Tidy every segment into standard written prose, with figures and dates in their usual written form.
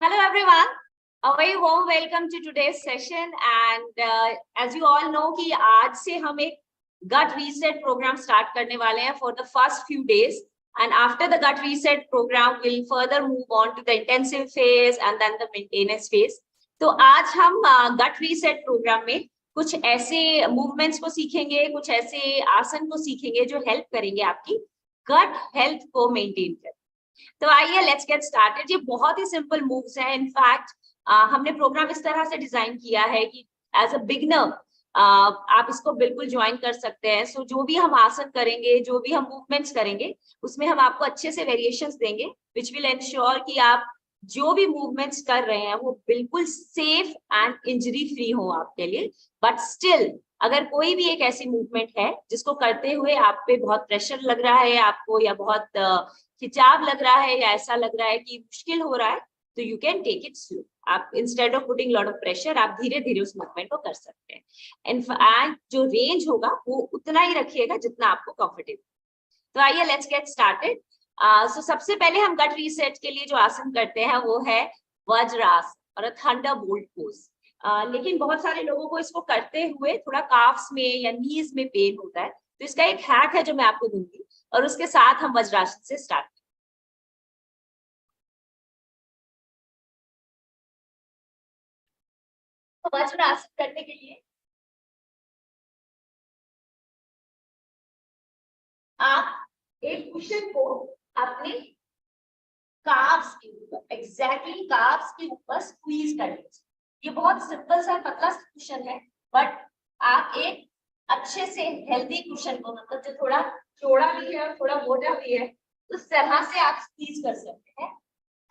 Hello everyone, a very warm welcome to today's session and as you all know कि आज से हम एक gut reset program start करने वाले हैं for the first few days and after the gut reset program we'll further move on to the intensive phase and then the maintenance phase. तो आज हम gut reset program में कुछ ऐसे movements को सीखेंगे, कुछ ऐसे आसन को सीखेंगे जो help करेंगे आपकी gut health को maintain करने। तो आइए लेट्स गेट स्टार्टेड। ये बहुत ही सिंपल मूव्स हैं। इनफैक्ट हमने प्रोग्राम इस तरह से डिजाइन किया है कि एज अ बिगनर आप इसको बिल्कुल ज्वाइन कर सकते हैं। सो जो भी हम आसन करेंगे, जो भी हम मूवमेंट्स करेंगे, उसमें हम आपको अच्छे से वेरिएशंस देंगे विच विल एंश्योर कि आप जो भी मूवमेंट्स कर रहे हैं वो बिल्कुल सेफ एंड इंजरी फ्री हो आपके लिए। बट स्टिल अगर कोई भी एक ऐसी मूवमेंट है जिसको करते हुए आप पे बहुत प्रेशर लग रहा है आपको, या बहुत खिंचाव लग रहा है, या ऐसा लग रहा है कि मुश्किल हो रहा है, तो you can take it slow. आप instead of putting lot of pressure आप धीरे धीरे उस मूवमेंट को कर सकते हैं। एंड जो रेंज होगा वो उतना ही रखिएगा जितना आपको कंफर्टेबल। तो आइए लेट्स गेट स्टार्टेड। सो सबसे पहले हम गट रीसेट के लिए जो आसन करते हैं वो है वज्रासन और थंडरबोल्ट पोज। लेकिन बहुत सारे लोगों को इसको करते हुए थोड़ा काफ्स में या नीज में पेन होता है, तो इसका एक हैक है जो मैं आपको दूंगी और उसके साथ हम वज्रासन से स्टार्ट। तो वज्रासन करने के लिए आप एक कुशन को अपने काफ्स के ऊपर, एग्जैक्टली काफ्स के ऊपर स्क्वीज कर लीजिए। ये बहुत सिंपल सा पतला कुशन है, बट आप एक अच्छे से हेल्दी कुशन को, मतलब जो थोड़ा चौड़ा भी है और थोड़ा मोटा भी है, उस तरह से आप स्क्वीज कर सकते हैं।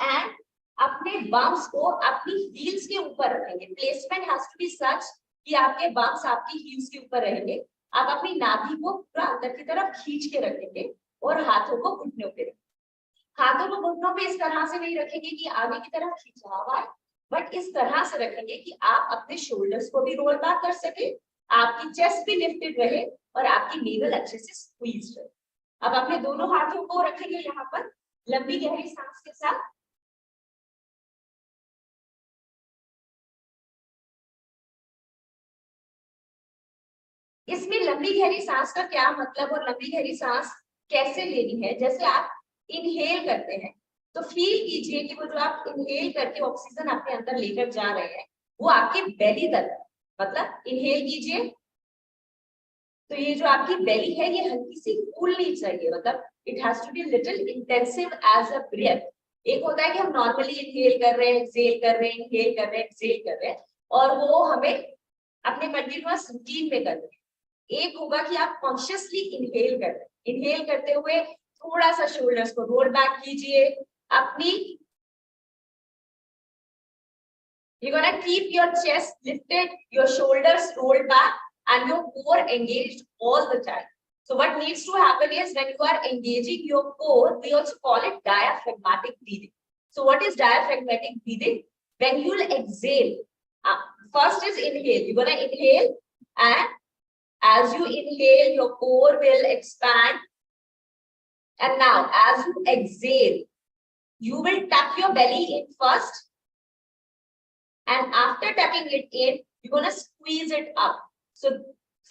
एंड अपने बम्स को अपनी हील्स के ऊपर रखेंगे। प्लेसमेंट हैज टू बी सच कि आपके बम्स आपकी हील्स के ऊपर रहेंगे। आप अपनी नाभि को पूरा अंदर की तरफ खींच के रखेंगे और हाथों को घुटनों पे रखेंगे। हाथों को घुटनों पे इस तरह से नहीं रखेंगे कि आगे की तरफ खींचा हुआ है, बट इस तरह से रखेंगे कि आप अपने शोल्डर्स को भी रोल बैक कर सके, आपकी चेस्ट भी लिफ्टेड रहे और आपकी नेवल अच्छे से स्क्वीज रहे। अब अपने दोनों हाथों को रखेंगे यहाँ पर लंबी गहरी सांस के साथ। इसमें लंबी गहरी सांस का क्या मतलब और लंबी गहरी सांस कैसे लेनी है, जैसे आप इनहेल करते हैं तो फील कीजिए कि वो जो आप इनहेल करके ऑक्सीजन अपने अंदर लेकर जा रहे हैं वो आपके बेली तक, मतलब इनहेल कीजिए तो ये जो आपकी बेली है ये हल्की सी फूलनी चाहिए, मतलब it has to be little intensive as a breath. एक होता है कि हम नॉर्मली इनहेल कर रहे हैं, एक्सहेल कर रहे हैं, इनहेल कर रहे हैं, एक्सहेल कर रहे हैं, और वो हमें अपने कंटिन्यूअस रूटीन में करना है। एक होगा कि आप कॉन्शियसली इनहेल कर रहे हैं, इनहेल करते हुए थोड़ा सा शोल्डर्स को रोल बैक कीजिए अपनी। You're gonna keep your chest lifted, your shoulders rolled back, and your core engaged all the time. So what needs to happen is when you are engaging your core, we also call it diaphragmatic breathing. So what is diaphragmatic breathing? When you will exhale, first is inhale. You're gonna inhale, and as you inhale, your core will expand. And now, as you exhale, you will tuck your belly in first. And after tucking it in, you're going to squeeze it up. So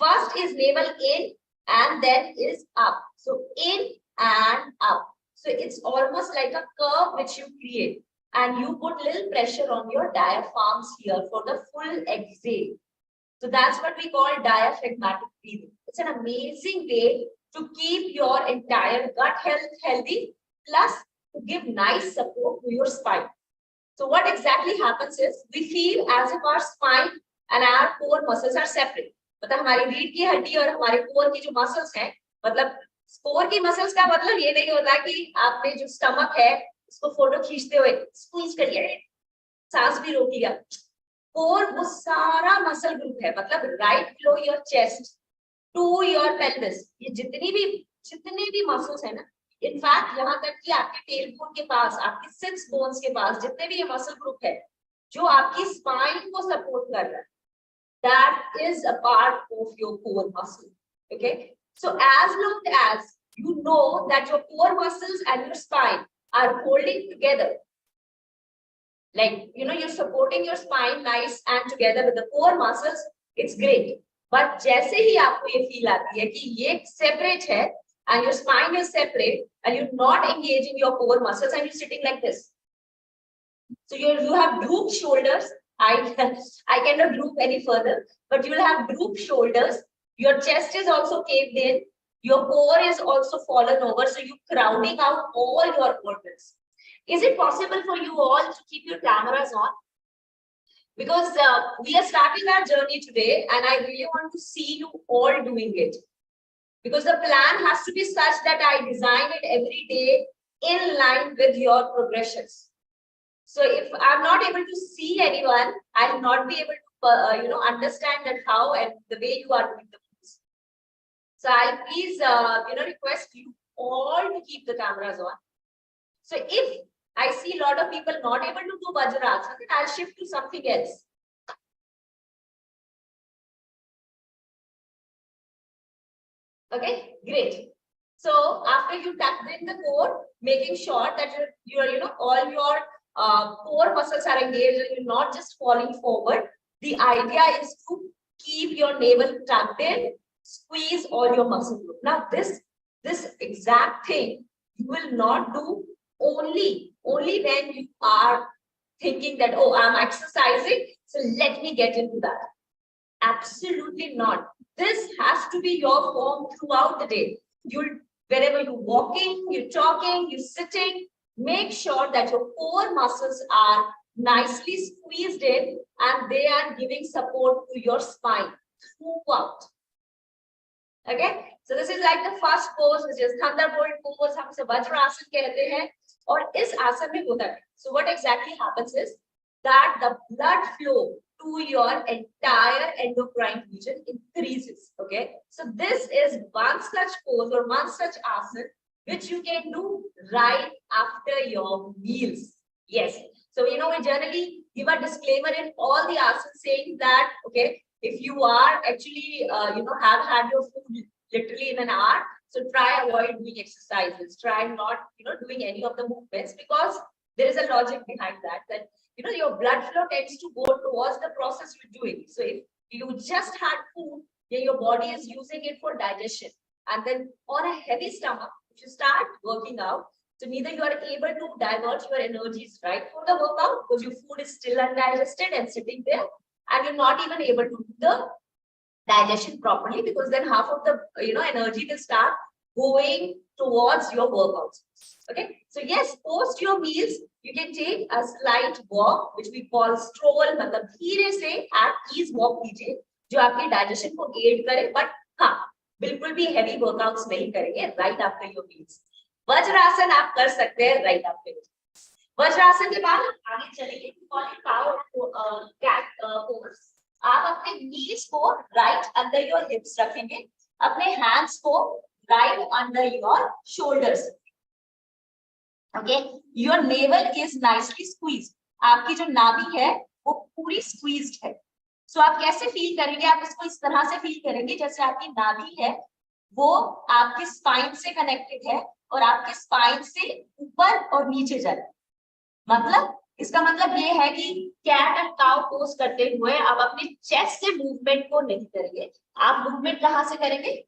first is navel in and then is up. So in and up. So it's almost like a curve which you create. And you put little pressure on your diaphragms here for the full exhale. So that's what we call diaphragmatic breathing. It's an amazing way to keep your entire gut health healthy, plus to give nice support to your spine. So what exactly happens is we feel as if our spine and our core muscles are separate. मतलब हमारी रीढ़ की हड्डी और हमारे core की जो muscles हैं, मतलब कोर की मसल्स का मतलब ये नहीं होता कि आपने जो स्टमक है उसको फोटो खींचते हुए स्क्वीज करिए, सांस भी रोक लिया। कोर वो सारा मसल ग्रुप है, मतलब right below your chest to your pelvis, ये जितने भी मसल्स है ना, इनफैक्ट यहाँ तक कि आपके टेल बोन के पास, आपके सिट्स बोन्स के पास जितने भी ये मसल ग्रुप है जो आपकी स्पाइन को सपोर्ट कर रहा है, that is a part of your core muscle. Okay, so as long as you know that your core muscles and your spine are holding together, Like, you're supporting your spine nice and together with the core muscles, it's great. But जैसे ही आपको ये feel आती है कि ये separate है and your spine is separate and you're not engaging your core muscles and you're sitting like this. So you have drooped shoulders. I cannot droop any further, but you will have drooped shoulders. Your chest is also caved in. Your core is also fallen over. So you're crowding out all your organs. Is it possible for you all to keep your cameras on? Because we are starting our journey today and I really want to see you all doing it. Because the plan has to be such that I design it every day in line with your progressions. So if I'm not able to see anyone, I'll not be able to, understand that how and the way you are doing the moves. So I'll please, request you all to keep the cameras on. So if I see a lot of people not able to do Vajrasana, then I'll shift to something else. Okay, great. So after you tucked in the core, making sure that all your core muscles are engaged and you're not just falling forward. The idea is to keep your navel tucked in, squeeze all your muscle group. Now this exact thing you will not do only when you are thinking that, oh, I'm exercising, so let me get into that. Absolutely not. This has to be your form throughout the day. Wherever you're walking, you're talking, you're sitting, make sure that your core muscles are nicely squeezed in and they are giving support to your spine throughout. Okay, so this is like the first pose, which is thunderbolt pose. हम इसे वज्रासन कहते हैं और इस आसन में होता है. So what exactly happens is that the blood flow to your entire endocrine region increases. Okay, so this is one such pose or one such asana which you can do right after your meals. Yes, so we generally give a disclaimer in all the asanas saying that, okay, if you are actually have had your food literally in an hour, so try avoid doing exercises, try not doing any of the movements, because there is a logic behind that your blood flow tends to go towards the process you're doing. So if you just had food, then your body is using it for digestion, and then on a heavy stomach, if you start working out, so neither you are able to divert your energies right for the workout because your food is still undigested and sitting there, and you're not even able to do the digestion properly, because then half of the energy will start going towards your workouts. Okay, so yes, post your meals you can take a slight walk, which we call stroll. मतलब धीरे से at ease walk कीजिए जो आपके digestion को aid करे, but हाँ बिल्कुल भी heavy workouts नहीं करेंगे right after your meals. Vajrasana आप कर सकते हैं right after your meals. Vajrasana के बाद आगे चलेंगे cat pose. आप अपने knees को right under your hips रखेंगे, अपने hands को right under your shoulders. Okay, your navel is nicely squeezed. आपकी जो नाभि है वो पूरी squeezed है. So आप कैसे फील करेंगे? आप इसको इस तरह से फील करेंगे जैसे आपकी नाभि है वो आपके स्पाइन से कनेक्टेड है और आपके स्पाइन से ऊपर और नीचे जा रहा है. मतलब इसका मतलब ये है कि कैट एंड काउ पोज करते हुए आप अपने चेस्ट से मूवमेंट को नहीं करेंगे. आप मूवमेंट कहां से करेंगे?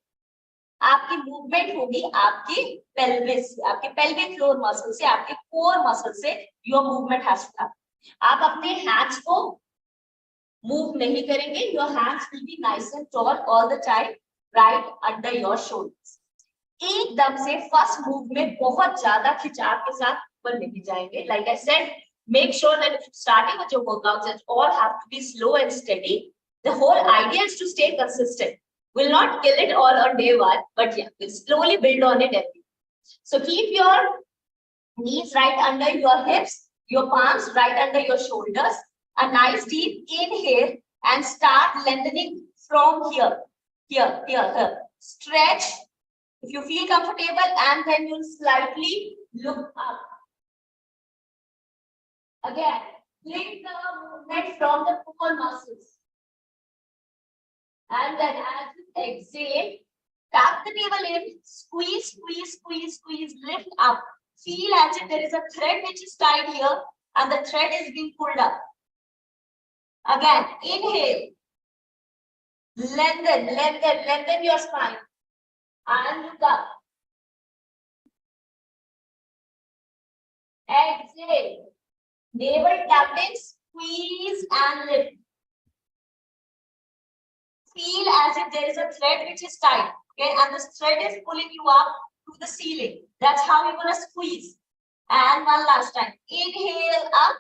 आपकी मूवमेंट होगी आपके पेल्विस, आपके पेल्विक फ्लोर मसल से, आपके कोर मसल से your movement has to happen. आप अपने हैंड्स को मूव नहीं करेंगे. Your hands will be nice and tall all the time right under your shoulders. एकदम से फर्स्ट मूव में बहुत ज्यादा खिंचाव के साथ ऊपर नहीं जाएंगे. Like I said, make sure that if you're starting with your workouts, it all have to be slow and steady. The whole idea is to stay consistent. We'll not kill it all on day one, but yeah, we'll slowly build on it every day. So keep your knees right under your hips, your palms right under your shoulders. A nice deep inhale and start lengthening from here. Stretch if you feel comfortable, and then you'll slightly look up. Again, link the movement from the core muscles. And then as you exhale, tap the navel in, squeeze, lift up. Feel as if there is a thread which is tied here. and the thread is being pulled up. Again, inhale. Lengthen your spine. And look up. Exhale. Navel tucked in, squeeze and lift. Feel as if there is a thread which is tight. Okay, and this thread is pulling you up to the ceiling. That's how you're gonna squeeze. And one last time. Inhale up.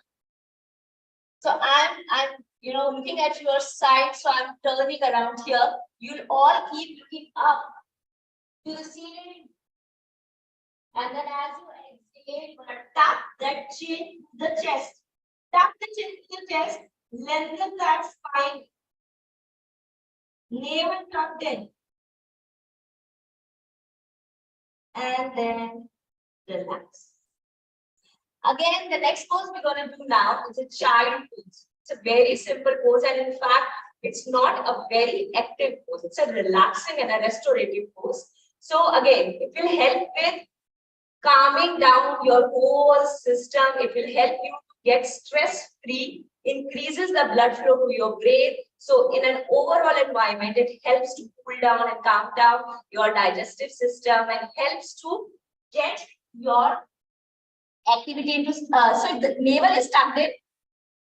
So I'm looking at your side, so I'm turning around here. You'll all keep looking up to the ceiling. And then as you exhale, you're gonna tap that chin to the chest. Tap the chin to the chest, lengthen that spine. Navel tucked in. And then relax. Again, the next pose we're going to do now is a child pose. It's a very simple pose, and in fact, it's not a very active pose. It's a relaxing and a restorative pose. So again, it will help with calming down your whole system. It will help you to get stress-free, increases the blood flow to your brain. So in an overall environment, it helps to cool down and calm down your digestive system and helps to get your activity into, so the navel is tucked in.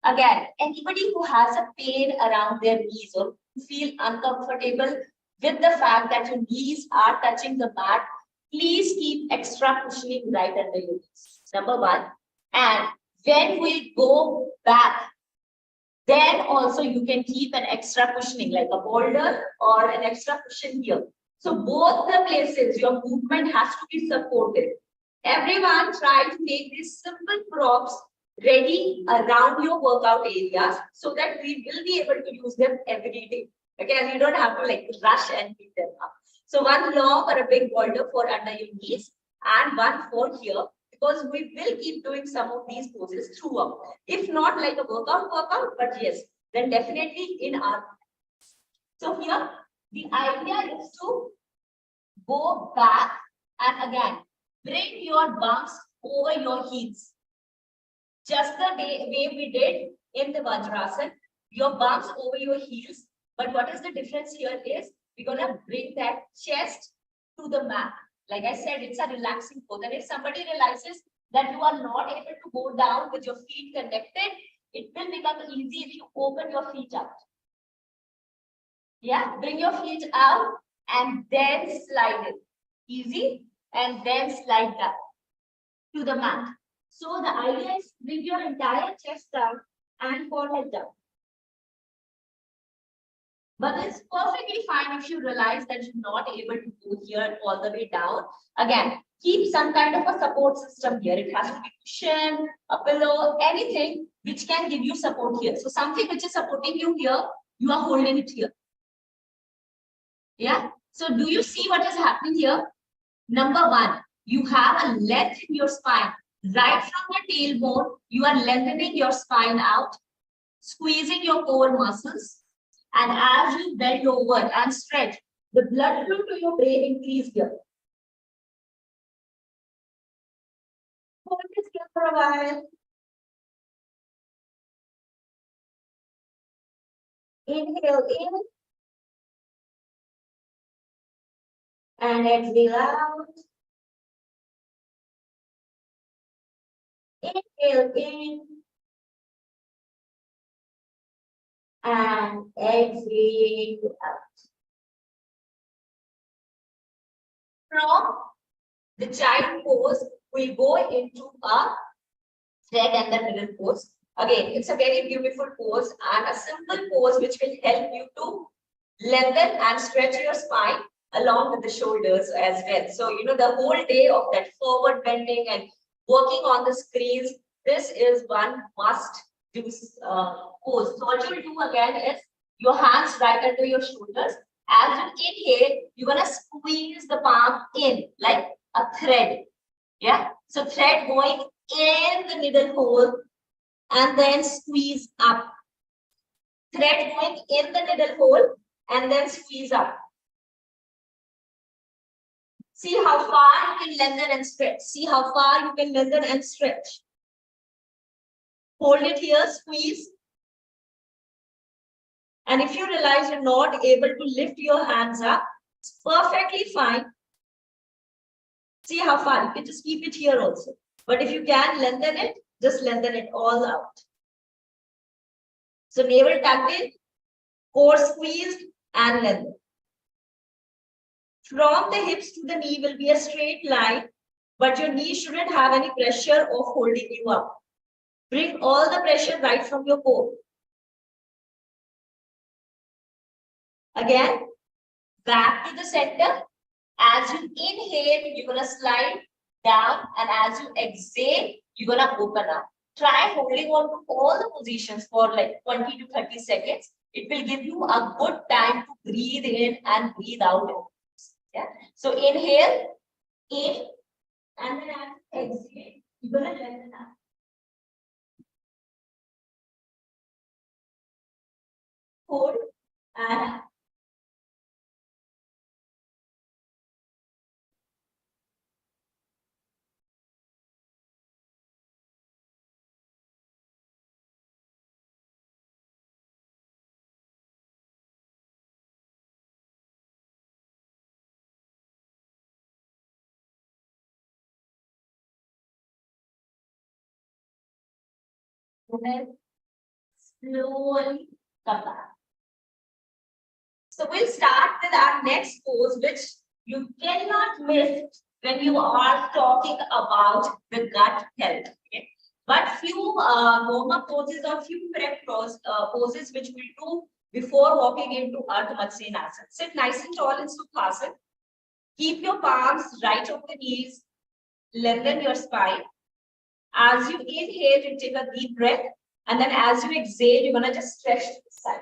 Again, anybody who has a pain around their knees or feel uncomfortable with the fact that your knees are touching the mat, please keep extra cushioning right under your knees. Number one. And when we go back, then also you can keep an extra cushioning like a boulder or an extra cushion here. So both the places your movement has to be supported. Everyone try to make these simple props ready around your workout areas so that we will be able to use them every day. Okay, you don't have to like rush and pick them up. So one long or a big boulder for under your knees and one for here, because we will keep doing some of these poses throughout. If not like a workout, but yes, then definitely in our. So here, the idea is to go back and again, bring your bumps over your heels. Just the way we did in the Vajrasana, your bumps over your heels. But what is the difference here is we're going to bring that chest to the mat. Like I said, it's a relaxing pose. And if somebody realizes that you are not able to go down with your feet connected, it will become easy if you open your feet out. Yeah, bring your feet out and then slide it. Easy. And then slide down to the mat. So the idea is bring your entire chest down and forehead down. But it's perfectly fine if you realize that you're not able to go here all the way down. Again, keep some kind of a support system here. It has to be cushion, a pillow, anything which can give you support here. So something which is supporting you here, you are holding it here. Yeah. So do you see what is happening here? Number one, you have a length in your spine. Right from the tailbone, you are lengthening your spine out, squeezing your core muscles. And as you bend over and stretch, the blood flow to your brain increases here. Hold this here for a while. Inhale in. And exhale out. Inhale in. And exhale out. From the child pose, we go into a thread and the middle pose. Again, it's a very beautiful pose and a simple pose which will help you to lengthen and stretch your spine along with the shoulders as well. So, the whole day of that forward bending and working on the screens, this is one must do pose. So what you'll do again is your hands right under your shoulders. As you inhale, you're going to squeeze the palm in like a thread. Yeah. So thread going in the middle hole and then squeeze up. Thread going in the middle hole and then squeeze up. See how far you can lengthen and stretch. See how far you can lengthen and stretch. hold it here, squeeze. And if you realize you're not able to lift your hands up, it's perfectly fine. See how far, you can just keep it here also. But if you can lengthen it, just lengthen it all out. So navel tucked in, core squeezed and lengthened. From the hips to the knee will be a straight line, but your knee shouldn't have any pressure of holding you up. Bring all the pressure right from your core. Again, back to the center. As you inhale, you're going to slide down, and as you exhale, you're going to open up. Try holding on to all the positions for like 20 to 30 seconds. It will give you a good time to breathe in and breathe out. Yeah. So inhale, in, and then as you exhale, you're going to lengthen up. Hold and then slowly come back. So we'll start with our next pose, which you cannot miss when you are talking about the gut health. Okay? But few warm-up poses or few prep poses which we'll do before walking into Ardha Matsyenasana. Sit nice and tall in Sukhasana. Keep your palms right over the knees. Lengthen your spine. As you inhale, you take a deep breath. And then as you exhale, you're going to just stretch to the side.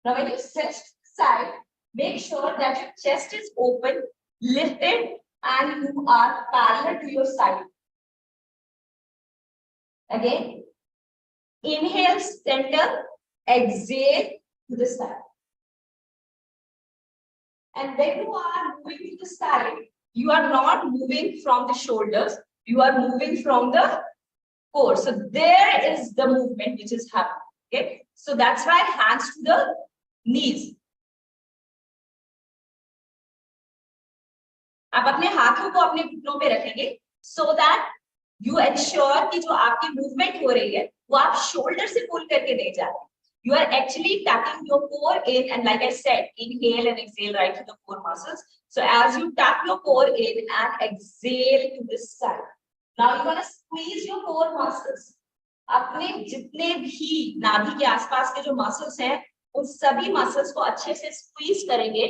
Now when you stretch to the side, make sure that your chest is open, lifted, and you are parallel to your side. Again, inhale, center, exhale to the side. And when you are moving to the side, you are not moving from the shoulders, you are moving from the core. So there is the movement which is happening. Okay, so that's why hands to the knees. आप अपने हाथों को अपने घुटनों पे रखेंगे so that you ensure कि जो आपकी movement हो रही है वो आप shoulder से pull करके नहीं जा रहे. You are actually tucking your core in, and like I said, inhale and exhale right to the core muscles. So as you tuck your core in and exhale to this side, now you're gonna squeeze your core muscles. अपने जितने भी नाभि के आसपास के जो muscles हैं उन सभी मसल्स को अच्छे से स्क्वीज करेंगे.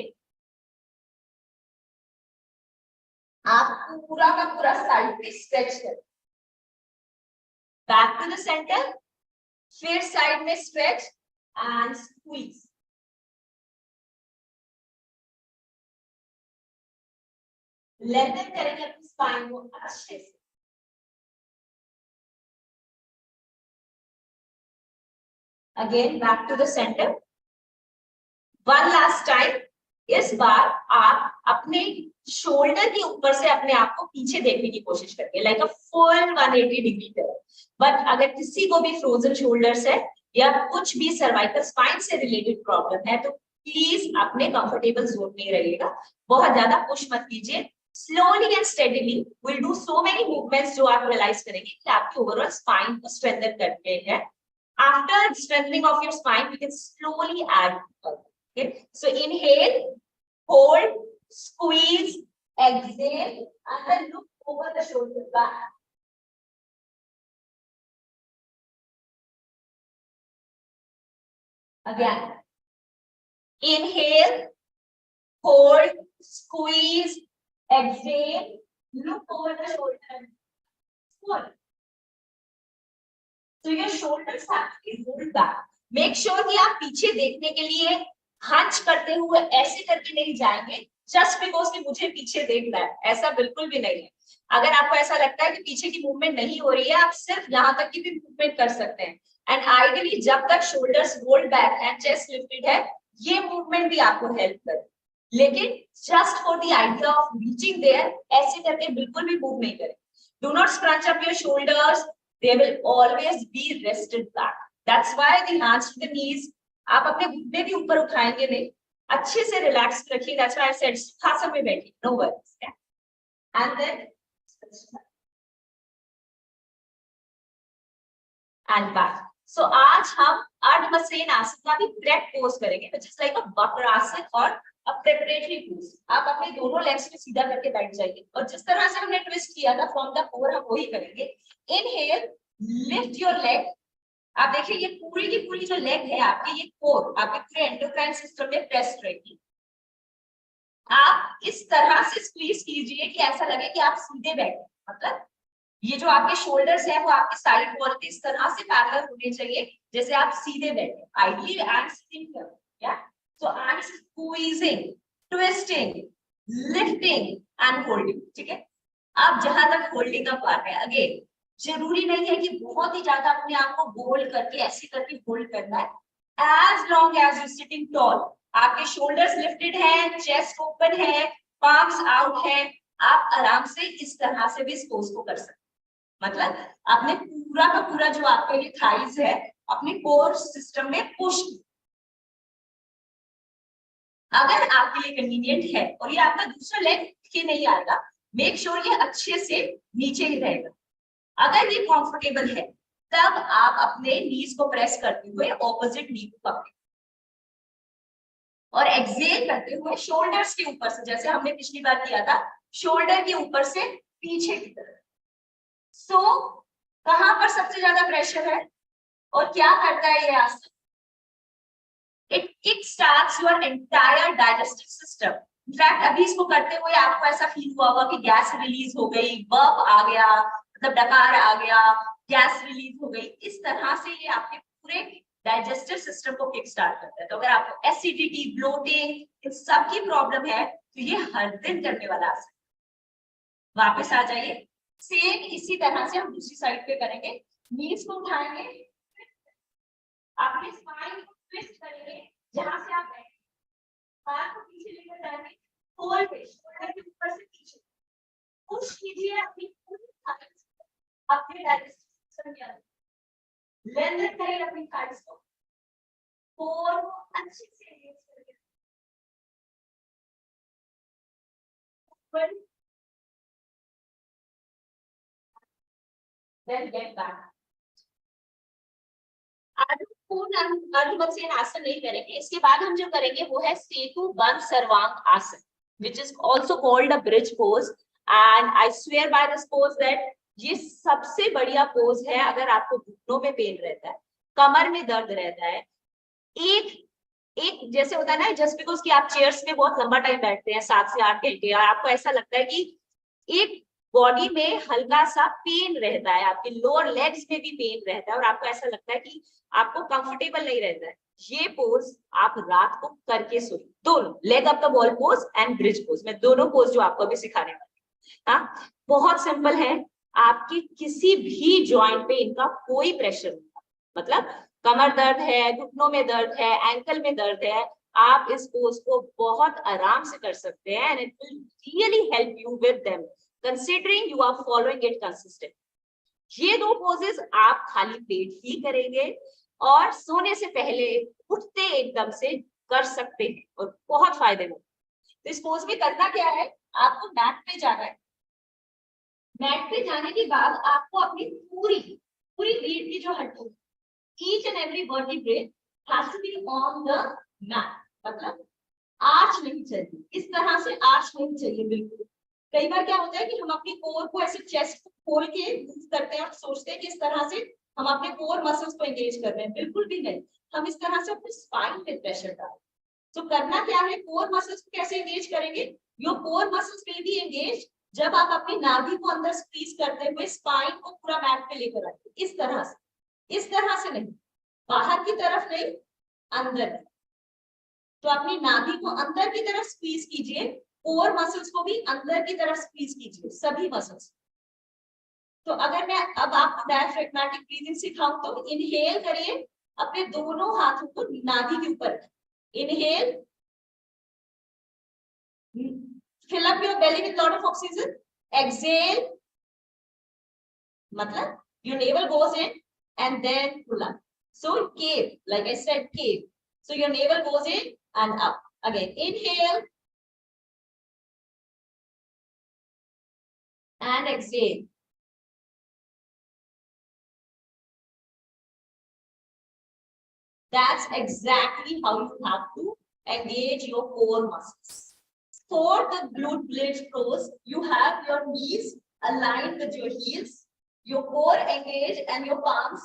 आप पूरा का पूरा साइड पे स्ट्रेच करें. बैक टू द सेंटर, फिर साइड में स्ट्रेच एंड स्क्वीज. लेंथन करेंगे अपनी स्पाइन को अच्छे से. Again, back to the center. One last time. इस बार आप अपने शोल्डर के ऊपर से अपने आप को पीछे देखने की कोशिश करिए, लाइक अ फुल 180 डिग्री पे. बट अगर किसी को भी फ्रोजन शोल्डर्स है या कुछ भी सर्वाइकल स्पाइन से रिलेटेड प्रॉब्लम है तो प्लीज अपने कंफर्टेबल जोन में रहिएगा. बहुत ज्यादा पुश मत कीजिए. Slowly and steadily will do so many movements जो आप रियलाइज करेंगे कि आपकी ओवरऑल स्पाइन को स्ट्रेंथन करते हैं. After strengthening of your spine, we can slowly add. Okay, so inhale, hold, squeeze, exhale, and then look over the shoulder back. Again, inhale, hold, squeeze, exhale, look over the shoulder. Good. So your shoulders have to be rolled back. Make sure कि आप पीछे देखने के लिए hunch करते हुए ऐसे करके नहीं जाएंगे just because कि मुझे पीछे देखना है. ऐसा बिल्कुल भी नहीं है. अगर आपको ऐसा लगता है कि पीछे की मूवमेंट नहीं हो रही है, आप सिर्फ यहाँ तक की भी मूवमेंट कर सकते हैं. एंड आइडियली जब तक shoulders rolled back and chest lifted है, ये मूवमेंट भी आपको हेल्प करे. लेकिन just for the idea of reaching there ऐसे करके बिल्कुल भी मूव नहीं करें. Do not scrunch up your shoulders. they will always be rested back. That's why the hands to the knees, आप अपने घुटने भी ऊपर उठाएंगे नहीं, अच्छे से रिलैक्स रखिए. That's why I said सुखासन में बैठिए, no worries. And then and back. So आज हम अर्धमसेन आसन का भी प्रेप पोज करेंगे, which is like a Vakrasana और a preparatory pose. आप अपने दोनों लेग्स को सीधा करके बैठ जाइए और जिस तरह से हमने ट्विस्ट किया था फ्रॉम द कोर, हम वही करेंगे. Inhale, lift your leg. आप देखिए ये पूरी की पूरी जो लेग है आपकी, ये कोर आपके पूरे एंडोक्राइन सिस्टम में प्रेस रहेगी. आप इस तरह से स्क्वीज कीजिए कि ऐसा लगे कि आप सीधे बैठे, मतलब ये जो आपके शोल्डर्स है वो आपके साइड वॉल के इस तरह से पैरेलल होने चाहिए जैसे आप सीधे बैठे. Ideally I am sitting here, या so I am squeezing, twisting, lifting and holding. ठीक है, आप जहां तक होल्डिंग का पार्ट है, अगेन जरूरी नहीं है कि बहुत ही ज्यादा अपने आप को गोल करके ऐसे करके होल्ड करना है. As long as you sitting tall, आपके शोल्डर्स लिफ्टेड है, चेस्ट ओपन है, पाम्स आउट है, आप आराम से इस तरह से भी इस पोज को कर सकते हैं. मतलब आपने पूरा का पूरा जो आपके लिए थाइज है अपने कोर सिस्टम में पुश. अगर आपके लिए कन्वीनियंट है और ये आपका दूसरा लेग के नहीं आएगा, मेक श्योर ये अच्छे से नीचे ही रहेगा. अगर ये कंफर्टेबल है तब आप अपने नीज को प्रेस करते हुए ऑपोजिट नी को पकड़ें और एक्सेल करते हुए शोल्डर्स के ऊपर से, जैसे हमने पिछली बार किया था, शोल्डर के ऊपर से पीछे की तरफ. सो कहां पर सबसे ज्यादा प्रेशर है और क्या करता है ये आसन? It kick starts your entire digestive system. In fact अभी इसको करते हुए आपको ऐसा फील हुआ होगा कि गैस रिलीज हो गई, बर्प आ गया, मतलब डकार आ गया, गैस रिलीज हो गई. इस तरह से ये आपके पूरे डाइजेस्टिव सिस्टम को किक स्टार्ट करता है. तो अगर आपको एसिडिटी, ब्लोटिंग, इन सब की प्रॉब्लम है तो ये हर दिन करने वाला आसन. वापस आ जाइए, सेम इसी तरह से हम दूसरी साइड पे करेंगे. नीज को उठाएंगे, आपके स्पाइन को ट्विस्ट करेंगे जहां से आप बैठे, पैर को पीछे लेकर जाएंगे, फोल्ड पे शोल्डर के ऊपर से पीछे पुश कीजिए अपनी पूरी ताकत से अपने डाइजेस्टिव सिस्टम के अंदर. लेंथ करें अपनी थाइस को, कोर को अच्छे से एंगेज करके then get back. आज पूर्ण अर्धमसेन आसन नहीं करेंगे. इसके बाद हम जो करेंगे वो है सेतु बंद सर्वांग आसन, which is also called a bridge pose. And I swear by this pose that ये सबसे बढ़िया पोज है अगर आपको घुटनों में पेन रहता है, कमर में दर्द रहता है. एक जैसे होता है ना, जस्ट बिकॉज कि आप चेयर्स में बहुत लंबा टाइम बैठते हैं 7 से 8 घंटे और आपको ऐसा लगता है कि एक बॉडी में हल्का सा पेन रहता है, आपके लोअर लेग्स में भी पेन रहता है और आपको ऐसा लगता है कि आपको कंफर्टेबल नहीं रहता है. ये पोज आप रात को करके सोइए. दोनों leg up the wall pose and bridge pose, मैं दोनों पोज जो आपको अभी सिखाने वाली हूं. हाँ, बहुत सिंपल है. आपकी किसी भी जॉइंट पे इनका कोई प्रेशर नहीं, मतलब कमर दर्द है, घुटनों में दर्द है, एंकल में दर्द है, आप इस पोज को बहुत आराम से कर सकते हैं and it will really help you with them considering you are following it consistent. ये दो पोजेस आप खाली पेट ही करेंगे और सोने से पहले उठते एकदम से कर सकते हैं और बहुत फायदेमंद. तो इस पोज में करना क्या है, आपको मैट पे जाना है. मैट पे जाने के बाद आपको अपनी पूरी रीढ़ की जो हड्डी, each and every vertebrae has to be on the mat. मतलब आर्च नहीं चाहिए, इस तरह से आर्च नहीं चाहिए बिल्कुल. कई बार क्या होता है कि हम अपनी कोर को ऐसे चेस्ट को खोल के मूव करते हैं और सोचते हैं कि इस तरह से हम अपने कोर मसल्स को एंगेज कर रहे हैं. बिल्कुल भी नहीं, हम इस तरह से अपने स्पाइन पे प्रेशर डालें. तो करना क्या है, कोर मसल्स को कैसे एंगेज करेंगे? Your core muscles will be engage जब आप अपनी नाभि को अंदर स्क्वीज करते हुए स्पाइन को पूरा मैट पे लेकर आते. इस तरह से नहीं, बाहर की तरफ नहीं, अंदर. तो अपनी नाभि को अंदर की तरफ स्क्वीज कीजिए, कोर मसल्स को भी अंदर की तरफ स्क्वीज कीजिए, सभी मसल्स. तो अगर मैं अब आपको डायफ्रेगमेटिक ब्रीदिंग सिखाऊं तो इनहेल करिए, अपने दोनों हाथों को नाभि के ऊपर. Inhale, fill up your belly with lot of oxygen. Exhale, मतलब Your navel goes in and then pull up. So cave, like I said, cave. So your navel goes in and up. Again, inhale and exhale. That's exactly how you have to engage your core muscles. For the glute bridge pose, you have your knees aligned with your heels, your core engaged and your palms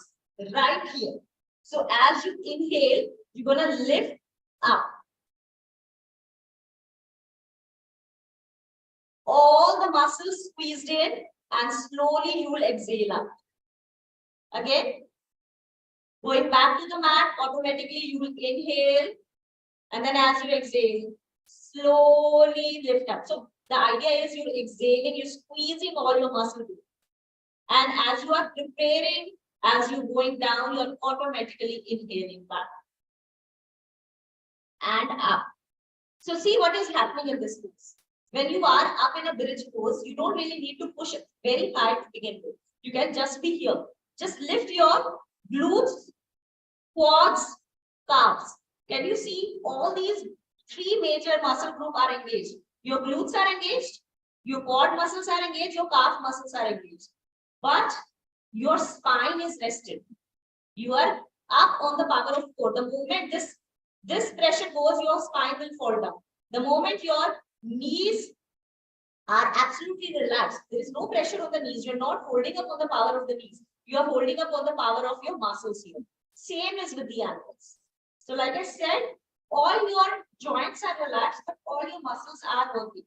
right here. So as you inhale, you're going to lift up. All the muscles squeezed in and slowly you will exhale out. Again, going back to the mat, automatically you will inhale and then as you exhale, slowly lift up. So the idea is you're exhaling, you're squeezing all your muscle. And as you are preparing, as you're going down, you're automatically inhaling back and up. So see what is happening in this pose. When you are up in a bridge pose, you don't really need to push it very high to begin with. You can just be here. Just lift your glutes, quads, calves. Can you see all these three major muscle groups are engaged? Your glutes are engaged, your quad muscles are engaged, your calf muscles are engaged. But your spine is rested. You are up on the power of core. The moment this pressure goes, your spine will fall down. The moment your knees are absolutely relaxed, there is no pressure on the knees. You're not holding up on the power of the knees. You are holding up on the power of your muscles here. Same is with the ankles. So like I said, all your joints are relaxed, but all your muscles are working.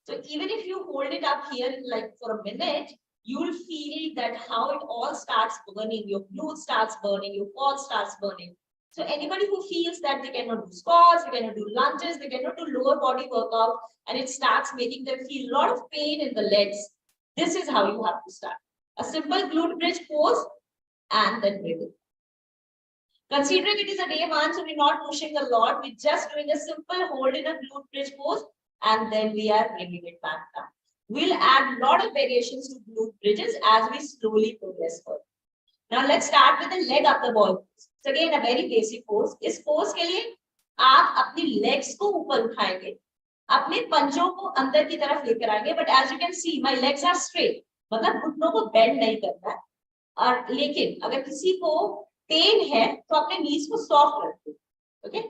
So even if you hold it up here like for a minute, you will feel that how it all starts burning. Your glute starts burning, your quad starts burning. So anybody who feels that they cannot do squats, they cannot do lunges, they cannot do lower body workout, and it starts making them feel a lot of pain in the legs, this is how you have to start. A simple glute bridge pose and then breathing. Considering it is a day one, so we're not pushing a lot. We're just doing a simple hold in a glute bridge pose and then we are bringing it back down. We'll add a lot of variations to glute bridges as we slowly progress further. Now let's start with the leg up the wall pose. So again a very basic pose. इस pose के लिए आप अपनी legs को ऊपर उठाएंगे, अपने पंजों को अंदर की तरफ लेकर आएंगे. But as you can see, my legs are straight. मतलब घुटनों को bend नहीं करना है. और लेकिन अगर किसी को पेन है तो अपने नीज को सॉफ्ट रखो. ओके,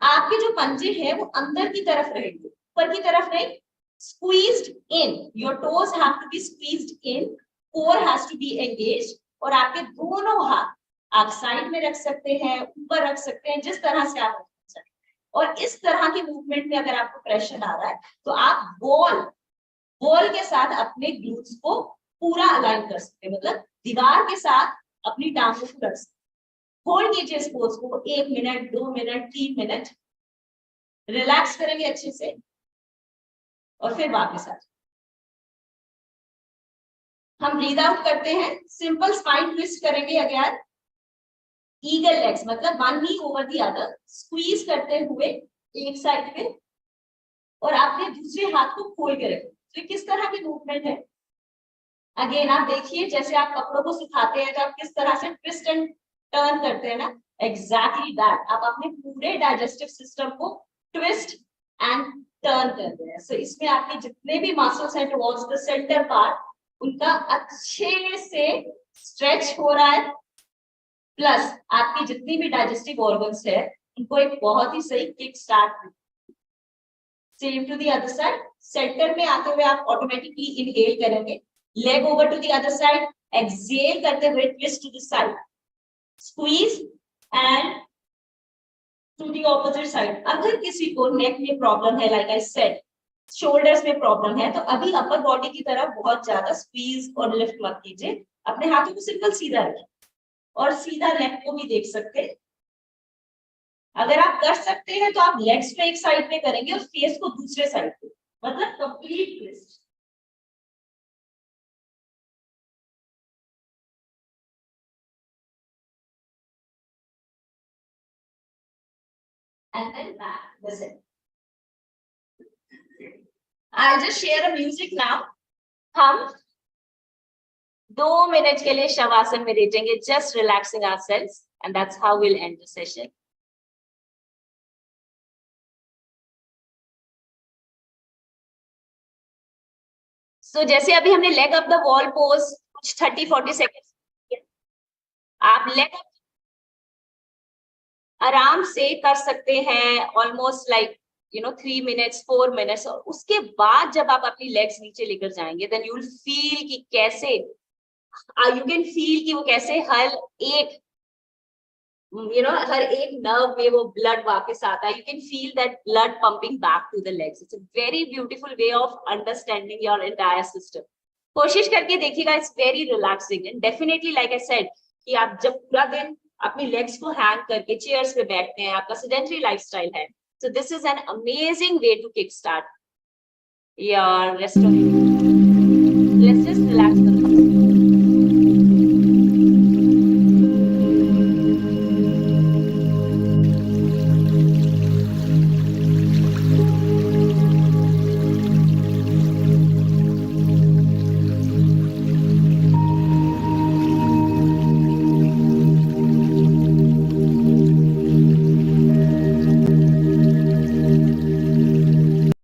आपके जो पंजे हैं वो अंदर की तरफ रहेंगे, ऊपर की तरफ नहीं. Squeezed in, your toes have to be squeezed in, core has to be engaged. और आपके दोनों हाथ आप साइड में रख सकते हैं, ऊपर रख सकते हैं, जिस तरह से आप रख सकते हैं. और इस तरह के मूवमेंट में अगर आपको प्रेशर आ रहा है तो आप बॉल के साथ अपने ग्लूट्स को पूरा अलाइन कर सकते हैं. मतलब दीवार के साथ अपनी टांगों को रख सकते. होल्ड कीजिए इस पोज को 1 मिनट, 2 मिनट, 3 मिनट. रिलैक्स करेंगे अच्छे से और फिर वापस आ जाए. हम ब्रीद आउट करते हैं. सिंपल स्पाइन ट्विस्ट करेंगे अगेन. ईगल लेग्स मतलब one knee over the other, squeeze करते हुए एक साइड पे और आपने दूसरे हाथ को खोल के रखें. तो किस तरह की मूवमेंट है. अगेन आप देखिए जैसे आप कपड़ों को सुखाते हैं तो आप किस तरह से ट्विस्ट एंड टर्न करते हैं ना, एग्जैक्टली दैट. आप अपने पूरे डाइजेस्टिव सिस्टम को ट्विस्ट एंड टर्न कर रहे हैं. सो इसमें आपके जितने भी मसल्स हैं टुवर्ड्स द सेंटर पार्ट, उनका अच्छे से स्ट्रेच हो रहा है. प्लस आपकी जितनी भी डाइजेस्टिव ऑर्गन्स है उनको एक बहुत ही सही kick start. Same to the other side. Center में आते हुए आप ऑटोमेटिकली इनहेल करेंगे. Leg over to the other side. Exhale करते हुए twist to the side. Squeeze and to the opposite side. अगर किसी को नेक में प्रॉब्लम है, लाइक आई सेड, शोल्डर्स में प्रॉब्लम है, तो अभी अपर बॉडी की तरफ बहुत ज्यादा स्क्वीज और लिफ्ट मत कीजिए. अपने हाथों को सिंपल सीधा रखिए और सीधा लेग को भी देख सकते हैं. अगर आप कर सकते हैं तो आप लेग्स पे एक साइड पे करेंगे और फेस को दूसरे साइड पे, मतलब complete twist. And then back. Listen. I'll just share a music now. हम 2 मिनट के लिए शवासन में लेटेंगे, just relaxing ourselves, and that's how we'll end the session. So जैसे अभी हमने leg up the wall pose कुछ 30-40 सेकेंड, आप लेग अप आराम से कर सकते हैं, ऑलमोस्ट लाइक 3 मिनट्स 4 मिनट्स, और उसके बाद जब आप अपनी लेग्स नीचे लेकर जाएंगे, देन यू विल फील कि कैसे, यू कैन फील कि वो कैसे हर एक हर एक नर्व में वो ब्लड वापस आता है. You can feel that blood pumping back to the legs. It's a very beautiful way of understanding your entire system. कोशिश करके देखिएगा, it's very relaxing and definitely like I said कि आप जब पूरा दिन अपनी लेग्स को हैंग करके चेयर्स पे बैठते हैं, आपका सेडेंटरी लाइफस्टाइल है, so this is an amazing way to kickstart your rest of. Let's just relax.